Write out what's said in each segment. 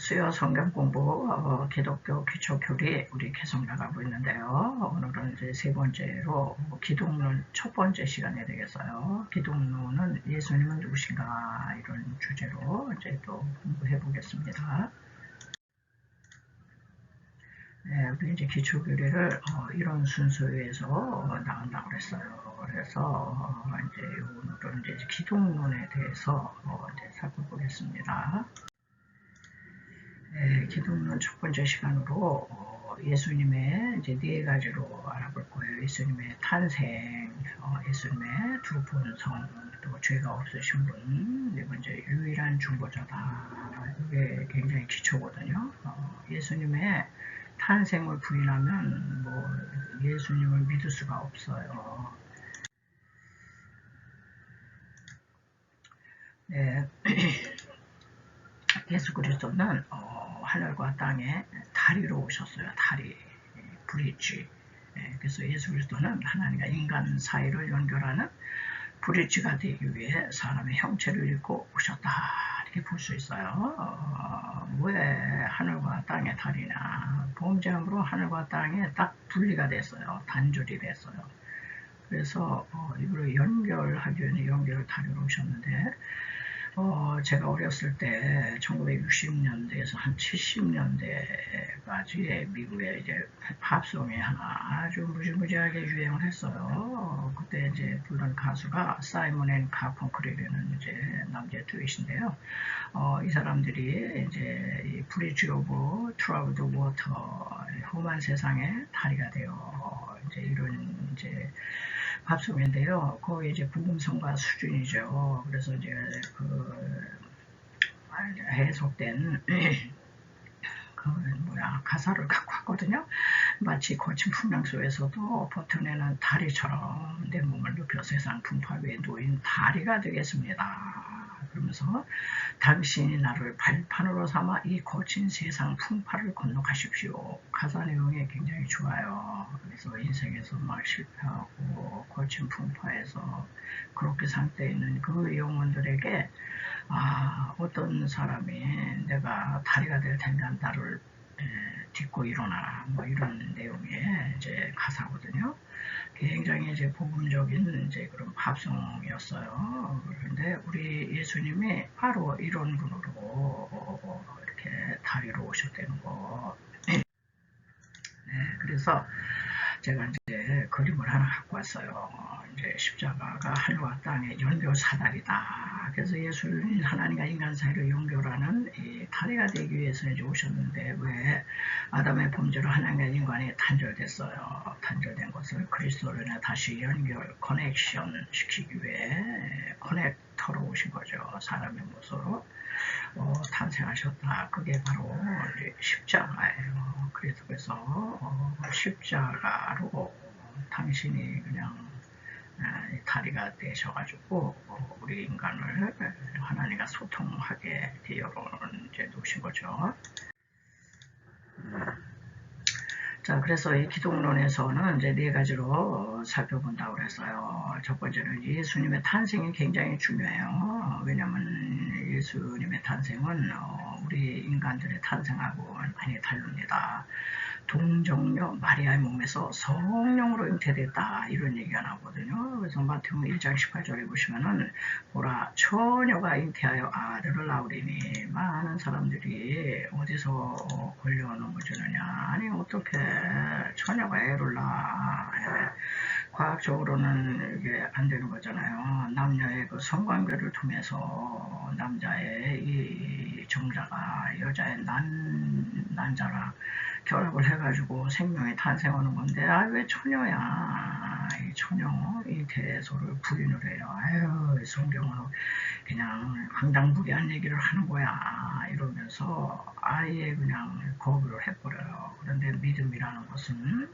수요 성경 공부 기독교 기초교리 우리 계속 나가고 있는데요. 오늘은 이제 세 번째로 기독론 첫 번째 시간이 되겠어요. 기독론은 예수님은 누구신가 이런 주제로 이제 또 공부해 보겠습니다. 네, 우리 이제 기초교리를 이런 순서에서 나간다고 그랬어요. 그래서 이제 오늘은 이제 기독론에 대해서 이제 살펴보겠습니다. 네, 기독론 첫 번째 시간으로 예수님의 이제 네 가지로 알아볼 거예요. 예수님의 탄생, 예수님의 두 본성, 또 죄가 없으신 분, 네 번째 유일한 중보자다. 이게 굉장히 기초거든요. 예수님의 탄생을 부인하면 뭐 예수님을 믿을 수가 없어요. 네. 예수 그리스도는 하늘과 땅에 다리로 오셨어요. 다리, 브릿지. 그래서 예수 그리스도는 하나님과 인간 사이를 연결하는 브릿지가 되기 위해 사람의 형체를 입고 오셨다. 이렇게 볼 수 있어요. 왜 하늘과 땅의 다리냐. 범죄함으로 하늘과 땅에 딱 분리가 됐어요. 단절이 됐어요. 그래서 이걸 연결하기 위해 연결을 다리로 오셨는데 제가 어렸을 때 1960년대에서 한 70년대까지 미국에 이제 팝송이 하나 아주 무지무지하게 유행을 했어요. 그때 이제 부른 가수가 사이먼 앤 가펑클이라는 이제 남자 듀엣인데요. 이 사람들이 이제 이 브리지 오브 트러블드 워터 험한 세상에 다리가 되어 이제 이런 이제 팝송인데요. 거기 이제 복음성가 수준이죠. 그래서 이제 그 해석된 가사를 갖고 왔거든요. 마치 거친 풍랑 속에서도 버텨내는 다리처럼 내 몸을 눕혀 세상 풍파 위에 놓인 다리가 되겠습니다. 그러면서 당신이 나를 발판으로 삼아 이 거친 세상 풍파를 건너가십시오. 가사 내용이 굉장히 좋아요. 그래서 인생에서 막 실패하고 거친 풍파에서 그렇게 상태에 있는 그 영혼들에게 어떤 사람이 내가 다리가 될 테니까 나를 딛고 일어나라 뭐 이런 내용의 이제 가사거든요. 굉장히 이제 복음적인 이제 그런 팝송이었어요. 그런데 우리 예수님이 바로 이런 분으로 이렇게 다리로 오셨다는 거. 네, 그래서 제가 이제 그림을 하나 갖고 왔어요. 이제 십자가가 하늘과 땅의 연결 사다리다. 그래서 예수는 하나님과 인간 사이를 연결하는 이 다리가 되기 위해서 이제 오셨는데 왜 아담의 범죄로 하나님과 인간이 단절됐어요. 단절된 것을 그리스도로 인해 다시 연결, 커넥션 시키기 위해 커넥터로 오신 거죠. 사람의 모습으로. 탄생하셨다. 그게 바로 십자가예요. 그래서 십자가로 당신이 그냥 다리가 되셔가지고 우리 인간을 하나님과 소통하게 되어 이제 놓으신 거죠. 자, 그래서 이 기독론에서는 이제 네 가지로 살펴본다고 그랬어요. 첫 번째는 예수님의 탄생이 굉장히 중요해요. 왜냐하면 예수님의 탄생은 우리 인간들의 탄생하고 많이 다릅니다. 동정녀 마리아의 몸에서 성령으로 잉태됐다 이런 얘기가 나오거든요. 그래서 마태복음 1장 18절에 보시면은 보라 처녀가 잉태하여 아들을 낳으리니 많은 사람들이 어디서 권려 넘어지느냐 아니 어떻게 처녀가 애를 낳아 과학적으로는 이게 안 되는 거잖아요. 남녀의 그 성관계를 통해서 남자의 이 정자가 여자의 난자랑 결합을 해가지고 생명이 탄생하는 건데 왜 처녀야 이 처녀 잉태소를 부인을 해요. 아유 성경은 그냥 황당무계한 얘기를 하는 거야 이러면서 아예 그냥 거부를 해버려요. 그런데 믿음이라는 것은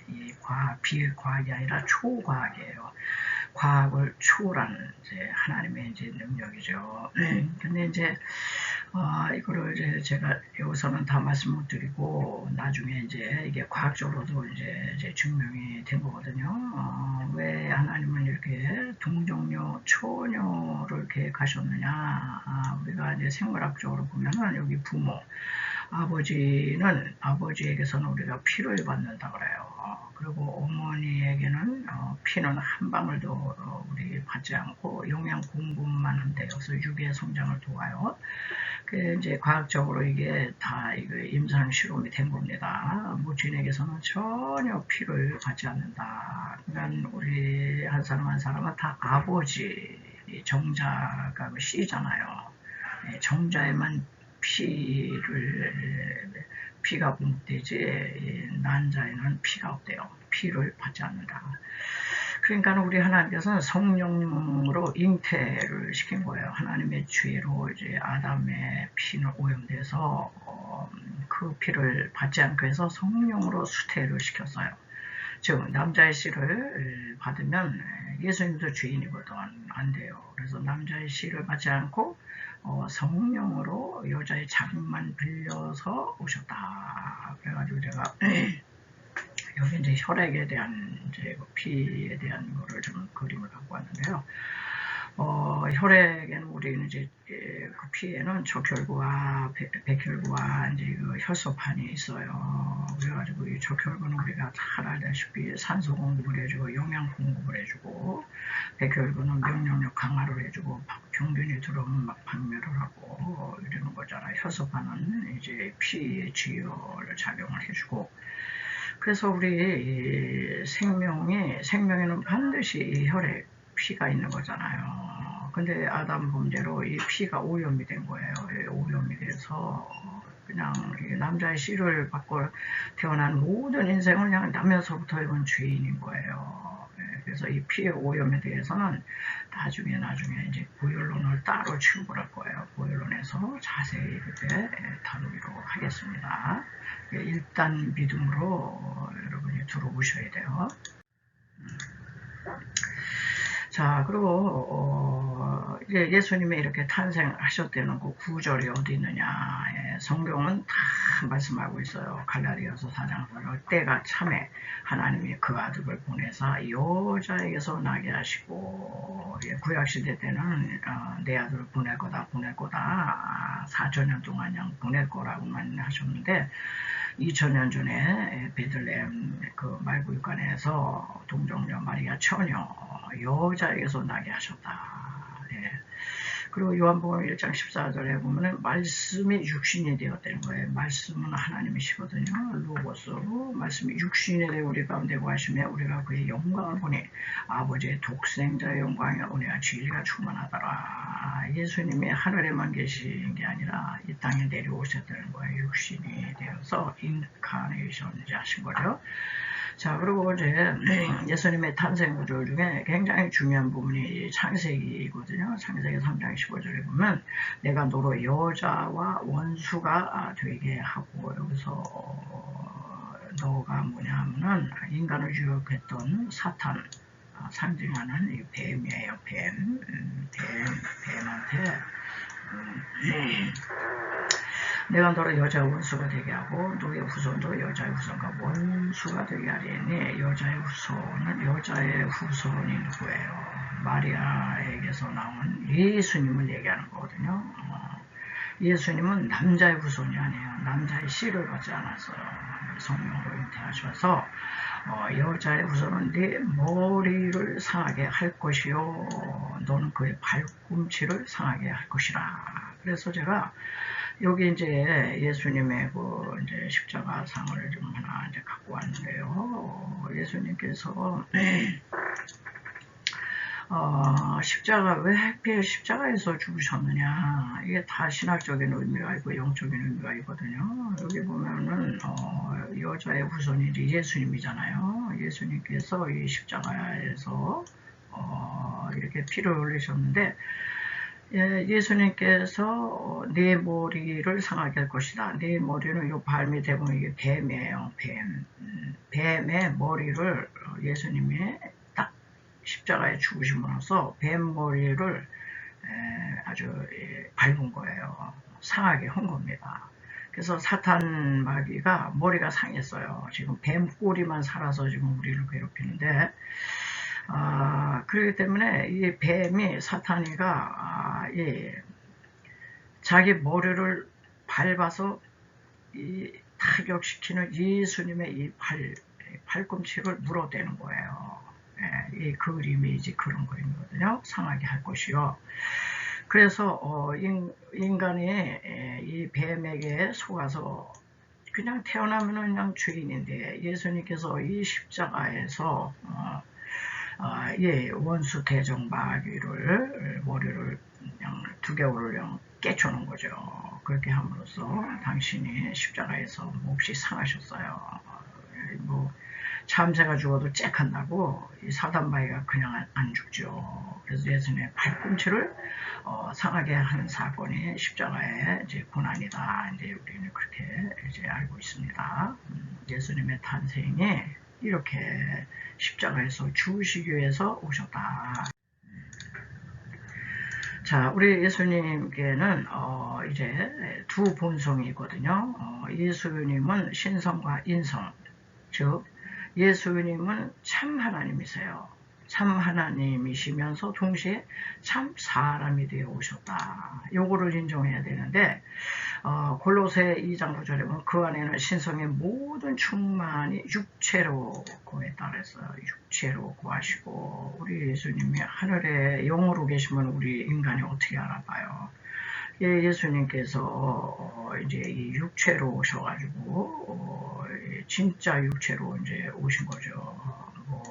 이 비과학이 아니라 초과학이에요. 과학을 초월하는 이제 하나님의 이제 능력이죠. 근데 이제 이거를 이제 제가 여기서는 다 말씀 못 드리고 나중에 이제 이게 과학적으로도 이제 증명이 된 거거든요. 왜 하나님은 이렇게 동정녀, 초녀를 계획하셨느냐? 우리가 이제 생물학적으로 보면은 여기 부모, 아버지에게서는 우리가 피를 받는다 그래요. 그리고 어머니에게는 피는 한 방울도 우리 받지 않고 영양 공급만 한대요. 그래서 육의 성장을 도와요. 그 이제 과학적으로 이게 다 이거 임상 실험이 된 겁니다. 모친에게서는 전혀 피를 받지 않는다. 그러니까 우리 한 사람 한 사람은 다 아버지 정자가 C잖아요. 정자에만 피가 분급되지 난자에는 피가 없대요. 피를 받지 않는다. 그러니까 우리 하나님께서는 성령으로 잉태를 시킨 거예요. 하나님의 죄로 이제 아담의 피는 오염돼서 그 피를 받지 않고 해서 성령으로 수태를 시켰어요. 즉 남자의 씨를 받으면 예수님도 죄인이거든 안 돼요. 그래서 남자의 씨를 받지 않고 성령으로 여자의 자궁만 빌려서 오셨다. 그래가지고 제가 여기 이제 혈액에 대한 이제 피에 대한 거를 좀 그림을 갖고 왔는데요. 혈액에는 우리는 이제 그 피에는 적혈구와 백혈구와 이제 그 혈소판이 있어요. 그래가지고 이 적혈구는 우리가 잘 알다시피 산소 공급을 해주고 영양 공급을 해주고 백혈구는 면역력 강화를 해주고 병균이 들어오면 막 박멸을 하고 이러는 거잖아요. 혈소판은 이제 피의 지혈을 작용을 해주고. 그래서 우리 생명에는 반드시 이 혈액 피가 있는 거잖아요. 근데 아담 범죄로 이 피가 오염이 된 거예요. 오염이 돼서 그냥 남자의 씨를 받고 태어난 모든 인생을 그냥 나면서부터 이건 죄인인 거예요. 그래서 이 피의 오염에 대해서는 나중에 이제 보혈론을 따로 취급을 할 거예요. 보혈론에서 자세히 그때 다루기로 하겠습니다. 일단 믿음으로 여러분이 들어보셔야 돼요. 자, 그리고 이제 예수님이 이렇게 탄생하셨다는 그 구절이 어디 있느냐? 성경은 다 말씀하고 있어요. 갈라디아서 4장에서 때가 참에 하나님이 그 아들을 보내사 여자에게서 나게 하시고, 구약시대 때는 내 아들을 보낼 거다 4천년 동안 그냥 보낼 거라고만 하셨는데 2000년 전에 베들레헴 그 말구육관에서 동정녀 마리아 처녀 여자에게서 나게 하셨다. 그리고 요한복음 1장 14절에 보면은 말씀이 육신이 되었다는 거예요. 말씀은 하나님이시거든요. 로고스로 말씀이 육신이 되어 우리 가운데 거하시며 우리가 그의 영광을 보니 아버지의 독생자의 영광에 은혜와 진리가 충만하더라. 예수님이 하늘에만 계신 게 아니라 이 땅에 내려오셨다는 거예요. 육신이 되어서 인카네이션 하신 거죠. 자, 그리고 이제 예수님의 탄생 구절 중에 굉장히 중요한 부분이 창세기거든요. 창세기 3장 15절에 보면 내가 너로 여자와 원수가 되게 하고, 여기서 너가 뭐냐면은 인간을 유혹했던 사탄 상징하는 이 뱀이에요. 뱀한테 내가 너를 여자의 원수가 되게 하고 너의 후손도 여자의 후손과 원수가 되게 하리니 여자의 후손이 누구예요? 마리아에게서 나온 예수님을 얘기하는 거거든요. 예수님은 남자의 후손이 아니에요. 남자의 씨를 받지 않았어요. 성령으로 잉태하셔서 여자의 후손은 네 머리를 상하게 할 것이요 너는 그의 발꿈치를 상하게 할 것이라. 그래서 제가 여기 이제 예수님의 그 이제 십자가상을 좀 하나 이제 갖고 왔는데요. 예수님께서 왜 하필 십자가에서 죽으셨느냐? 이게 다 신학적인 의미가 있고 영적인 의미가 있거든요. 여기 보면은 여자의 후손이 예수님이잖아요. 예수님께서 이 십자가에서 이렇게 피를 흘리셨는데. 예수님께서 내 머리를 상하게 할 것이다. 내 머리는 요 발밑 대부분 이게 뱀이에요. 뱀의 머리를 예수님이 딱 십자가에 죽으심으로써 뱀 머리를 아주 밟은 거예요. 상하게 한 겁니다. 그래서 사탄 마귀가 머리가 상했어요. 지금 뱀 꼬리만 살아서 지금 우리를 괴롭히는데 그렇기 때문에 이 뱀이 사탄이가 자기 머리를 밟아서 이 타격시키는 예수님의 이 팔꿈치를 물어대는 거예요. 예, 이 그림이 이제 그런 그림이거든요. 상하게 할 것이요. 그래서 인간이 이 뱀에게 속아서 그냥 태어나면 그냥 죄인인데 예수님께서 이 십자가에서 원수 대적 마귀를 머리를 그냥 두개골을 그냥 깨쳐놓은 거죠. 그렇게 함으로써 당신이 십자가에서 몹시 상하셨어요. 뭐 참새가 죽어도 잭한다고 이 사단마귀가 그냥 안 죽죠. 그래서 예수님의 팔꿈치를 상하게 하는 사건이 십자가의 이제 고난이다. 이제 우리는 그렇게 이제 알고 있습니다. 예수님의 탄생이 이렇게 십자가에서 죽으시기 위해서 오셨다. 자, 우리 예수님께는 이제 두 본성이 있거든요. 예수님은 신성과 인성, 즉 예수님은 참 하나님이세요. 참 하나님이시면서 동시에 참 사람이 되어 오셨다. 요거를 인정해야 되는데 골로새 2장 9절에 보면 그 안에는 신성의 모든 충만이 육체로 구했다 그랬어요. 육체로 구하시고 우리 예수님이 하늘에 영으로 계시면 우리 인간이 어떻게 알아봐요. 예수님께서 이제 이 육체로 오셔가지고 진짜 육체로 이제 오신 거죠. 뭐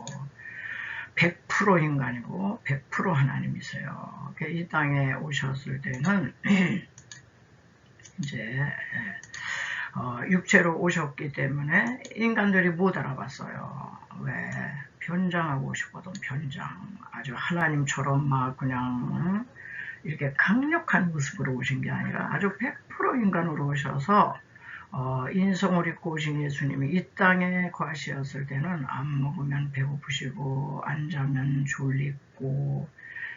100% 인간이고 100% 하나님이세요. 이 땅에 오셨을 때는 이제 육체로 오셨기 때문에 인간들이 못 알아봤어요. 왜? 변장하고 오셨거든. 변장. 아주 하나님처럼 막 그냥 이렇게 강력한 모습으로 오신 게 아니라 아주 100% 인간으로 오셔서 인성을 입고 오신 예수님이 이 땅에 과시였을 때는 안 먹으면 배고프시고 안 자면 졸리고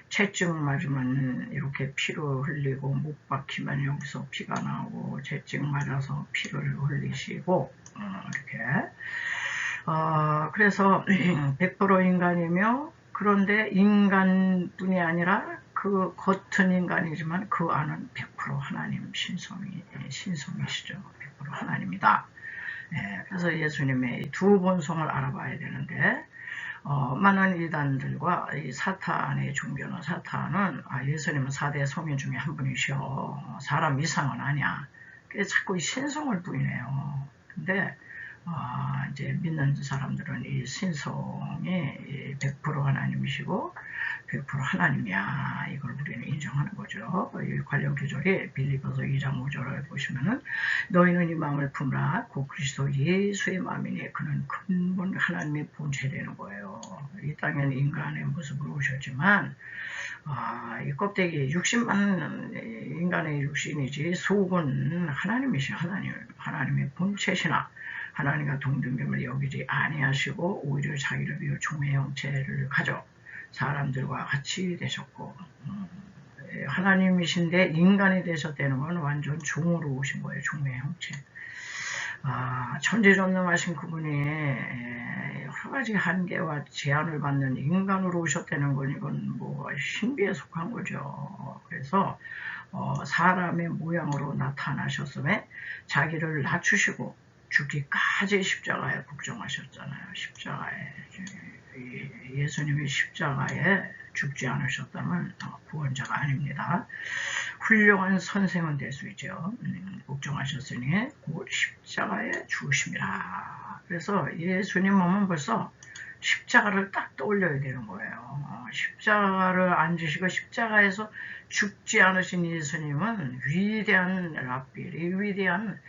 채증 맞으면 이렇게 피를 흘리고 못 박히면 여기서 피가 나오고 채증 맞아서 피를 흘리시고 이렇게 그래서 100% 인간이며 그런데 인간뿐이 아니라 그 겉은 인간이지만 그 안은 100% 하나님 신성이시죠. 100% 하나님이다. 그래서 예수님의 두 본성을 알아봐야 되는데 많은 이단들과 이 사탄의 종교는 사탄은 예수님은 4대 성인 중에 한 분이셔. 사람 이상은 아니야. 그래서 자꾸 이 신성을 부인해요. 근데 이제 믿는 사람들은 이 신성이 100% 하나님이시고 100% 하나님이야. 이걸 우리는 인정하는 거죠. 이 관련 구절이 빌립보서 2장 5절을 보시면은 너희는 이 마음을 품으라. 곧 그리스도 예수의 마음이니 그는 근본 하나님의 본체되는 거예요. 이 땅에는 인간의 모습으로 오셨지만 이 껍데기 60만 인간의 육신이지 속은 하나님이시 하나님의 본체시나 하나님과 동등됨을 여기지 아니하시고 오히려 자기를 비워 종의 형체를 가져 사람들과 같이 되셨고 하나님이신데 인간이 되셨다는 건 완전 종으로 오신 거예요. 종의 형체. 천지전능하신 그분이 여러 가지 한계와 제한을 받는 인간으로 오셨다는 건 이건 뭐 신비에 속한 거죠. 그래서 사람의 모양으로 나타나셨음에 자기를 낮추시고 죽기까지 십자가에 복종하셨잖아요. 십자가에 예수님이 십자가에 죽지 않으셨다면 구원자가 아닙니다. 훌륭한 선생은 될 수 있죠. 복종하셨으니 곧 십자가에 죽으심이라. 그래서 예수님 몸은 벌써 십자가를 딱 떠올려야 되는 거예요. 십자가를 안 지시고 십자가에서 죽지 않으신 예수님은 위대한 랍비, 위대한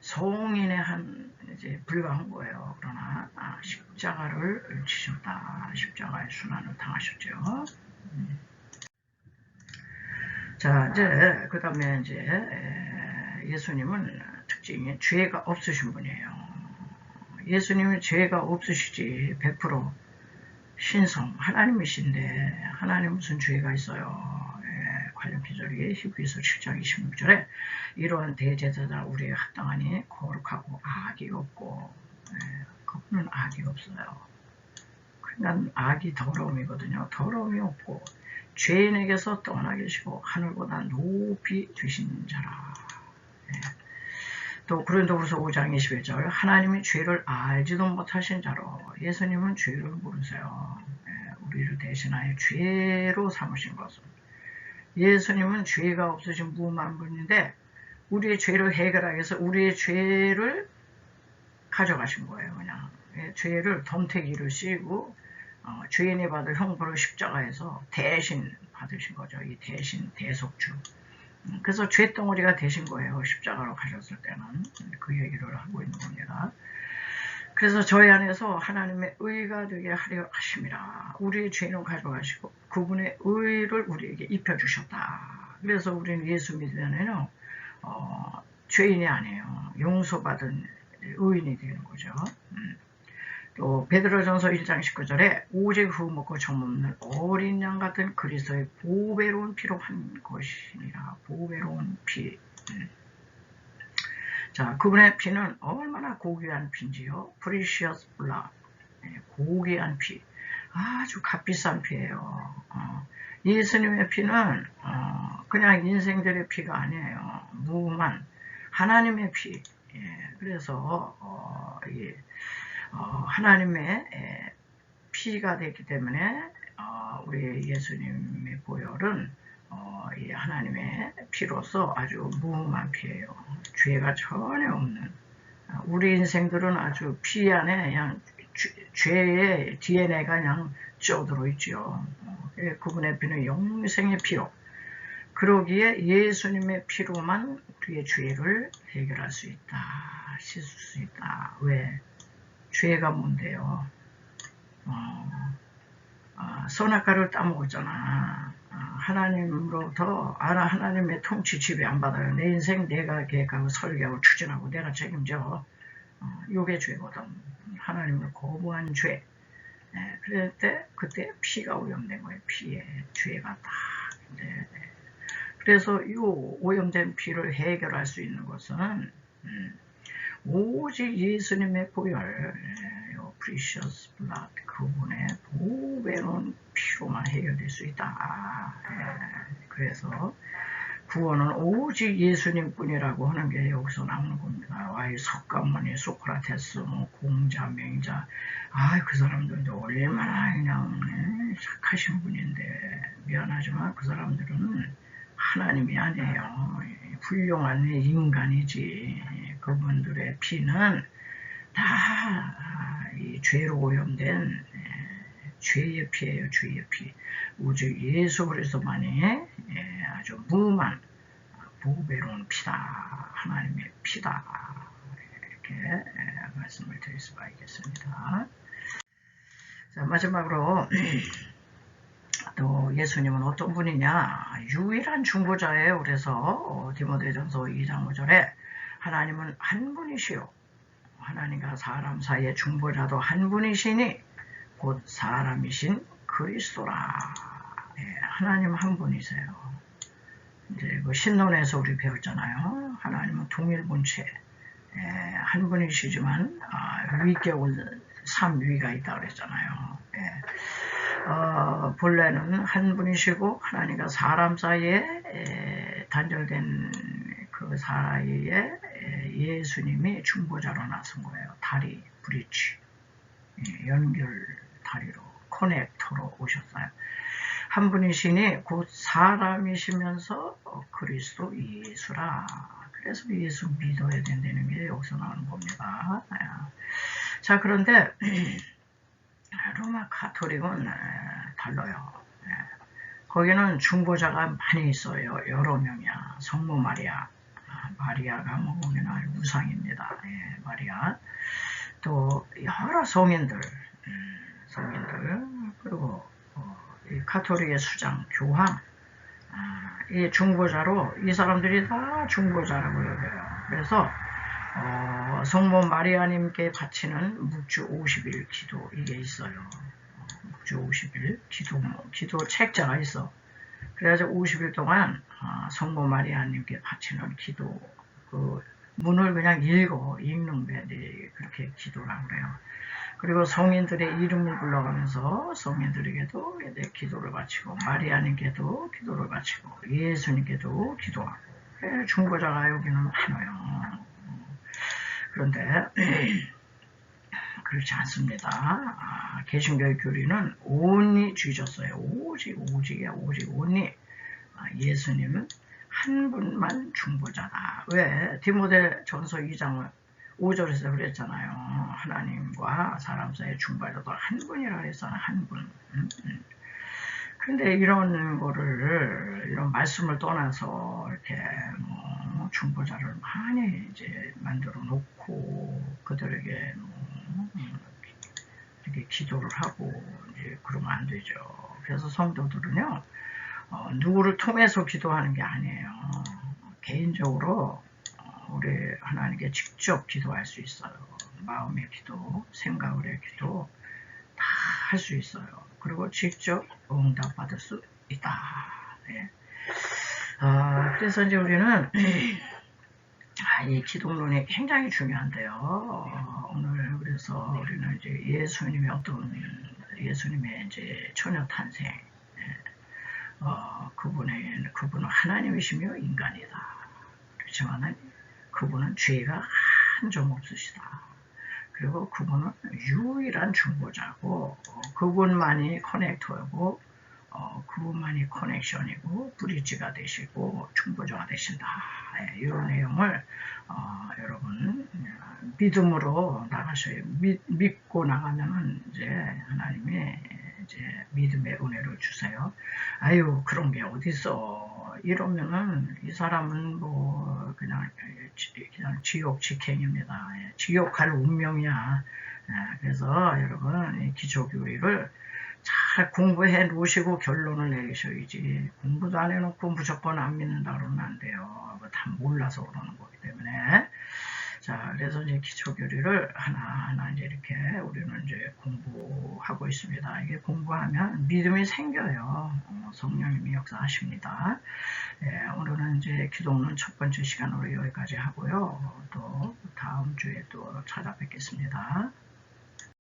성인의 한 이제 불과한 거예요. 그러나 십자가를 지셨다. 십자가의 순환을 당하셨죠. 자, 이제 그 다음에 이제 예수님은 특징이 죄가 없으신 분이에요. 예수님은 죄가 없으시지 100% 신성 하나님이신데 하나님 무슨 죄가 있어요. 관련 기절이 히브리서 7장 26절에 이러한 대제사장 우리에 합당하니 거룩하고 악이 없고 그분은 악이 없어요. 그러니까 악이 더러움이거든요. 더러움이 없고 죄인에게서 떠나 계시고 하늘보다 높이 되신 자라. 또 고린도후서 5장 21절 하나님이 죄를 알지도 못하신 자로 예수님은 죄를 모르세요. 우리를 대신하여 죄로 삼으신 것은 예수님은 죄가 없으신 무함한 분인데 우리의 죄를 해결하기 위해서 우리의 죄를 가져가신 거예요. 그냥 죄를 덤태기를 씌우고 죄인이 받을 형벌을 십자가에서 대신 받으신 거죠. 이 대신 대속주. 그래서 죄덩어리가 되신 거예요. 십자가로 가셨을 때는. 그 얘기를 하고 있는 겁니다. 그래서 저희 안에서 하나님의 의가 되게 하려 하심이라. 우리의 죄는 가져가시고 그분의 의를 우리에게 입혀주셨다. 그래서 우리는 예수 믿으면은 죄인이 아니에요. 용서받은 의인이 되는 거죠. 또 베드로전서 1장 19절에 오직 흠없고 점없는 어린 양 같은 그리스도의 보배로운 피로 한 것이니라. 보배로운 피. 자, 그분의 피는 얼마나 고귀한 피인지요. precious blood. 고귀한 피. 아주 값비싼 피예요. 예수님의 피는 그냥 인생들의 피가 아니에요. 무음한 하나님의 피. 그래서 하나님의 피가 되기 때문에 우리 예수님의 보혈은 이 하나님의 피로서 아주 무음한 피예요. 죄가 전혀 없는. 우리 인생들은 아주 피 안에 그냥 죄의 DNA가 그냥 쪄들어 있죠. 그분의 피는 영생의 피로. 그러기에 예수님의 피로만 우리의 죄를 해결할 수 있다. 씻을 수 있다. 왜? 죄가 뭔데요? 선악과를 따먹었잖아. 하나님으로부터 하나님의 통치 지배 안 받아요. 내 인생 내가 계획하고 설계하고 추진하고 내가 책임져. 요게 죄거든. 하나님을 거부한 죄. 그럴 때 그때 피가 오염된 거예요. 피에 죄가 딱. 그래서 이 오염된 피를 해결할 수 있는 것은 오직 예수님의 보혈, precious blood, 그분의 보배로운 피로만 해결될 수 있다. 그래서 구원은 오직 예수님뿐이라고 하는 게 여기서 나오는 겁니다. 석가모니, 소크라테스, 공자, 맹자, 그 사람들도 얼마나 그냥 착하신 분인데 미안하지만 그 사람들은 하나님이 아니에요. 훌륭한 인간이지. 그분들의 피는 다 이 죄로 오염된 죄의 피예요. 죄의 피. 오직 예수 그리스도만이 아주 무음한 보배로운 피다. 하나님의 피다. 이렇게 말씀을 드릴 수가 있겠습니다. 자, 마지막으로 또 예수님은 어떤 분이냐? 유일한 중보자예요. 그래서 디모데전서 2장 5절에 하나님은 한 분이시요. 하나님과 사람 사이의 중보자도 한 분이시니 곧 사람이신 그리스도라. 하나님 한 분이세요. 이제 그 신론에서 우리 배웠잖아요. 하나님은 동일본체 한 분이시지만 위격은 3위가 있다고 그랬잖아요. 본래는 한 분이시고 하나님과 사람 사이에 단절된 그 사이에 예수님이 중보자로 나선 거예요. 다리, 브리지, 연결 다리로, 커넥터로 오셨어요. 한 분이시니 곧 사람이시면서 그리스도 예수라. 그래서 예수 믿어야 된다는 게 여기서 나오는 겁니다. 자, 그런데 로마 가톨릭은 달라요. 거기는 중보자가 많이 있어요. 여러 명이야. 성모 마리아. 마리아가 뭐 보면 우상입니다. 마리아. 또 여러 성인들, 그리고 이 가톨릭의 수장, 교황, 이 중보자로 이 사람들이 다 중보자라고 여겨요. 그래서 성모 마리아님께 바치는 묵주 50일 기도 이게 있어요. 묵주 50일 기도 책자가 있어. 그래가지고 50일 동안 성모 마리아님께 바치는 기도 그 문을 그냥 읽는 게 그렇게 기도라고 그래요. 그리고 성인들의 이름을 불러가면서 성인들에게도 기도를 바치고 마리아님께도 기도를 바치고 예수님께도 기도하고 중보자가 여기는 많아요. 그런데 그렇지 않습니다. 개신교의 교리는 온리 주셨어요. 오직이야 오직 온리. 예수님은 한 분만 중보자다. 왜? 디모데 전서 2장 5절에서 그랬잖아요. 하나님과 사람 사이의 중보자도 한 분이라 그랬잖아요. 한 분. 근데 이런 거를, 이런 말씀을 떠나서 이렇게 중보자를 많이 이제 만들어 놓고 그들에게 이렇게 기도를 하고 이제 그러면 안 되죠. 그래서 성도들은요, 누구를 통해서 기도하는 게 아니에요. 개인적으로 우리 하나님께 직접 기도할 수 있어요. 마음의 기도, 생각의 기도 다 할 수 있어요. 그리고 직접 응답받을 수 있다. 네. 그래서 이제 우리는 이 기독론이 굉장히 중요한데요. 오늘 그래서 우리는 이제 예수님의 이제 처녀 탄생, 그분은 하나님이시며 인간이다. 그렇지만 그분은 죄가 한 점 없으시다. 그리고 그분은 유일한 중보자고, 그분만이 커넥터고, 그분만이 커넥션이고 브리지가 되시고 중보자가 되신다. 이런 내용을 여러분 믿음으로 나가셔야 믿고 나가면은 이제 하나님이 이제 믿음의 은혜를 주세요. 아유 그런 게 어딨어. 이러면은 이 사람은 뭐 그냥 지옥 직행입니다. 지옥 갈 운명이야. 그래서 여러분 기초교리를 잘 공부해 놓으시고 결론을 내리셔야지. 공부도 안 해놓고 무조건 안 믿는다 그러면 안 돼요. 다 몰라서 그러는 거기 때문에. 자, 그래서 이제 기초교리를 하나하나 이제 이렇게 우리는 이제 공부하고 있습니다. 이게 공부하면 믿음이 생겨요. 성령님이 역사하십니다. 오늘은 이제 기독론 첫 번째 시간으로 여기까지 하고요. 또 다음 주에 또 찾아뵙겠습니다.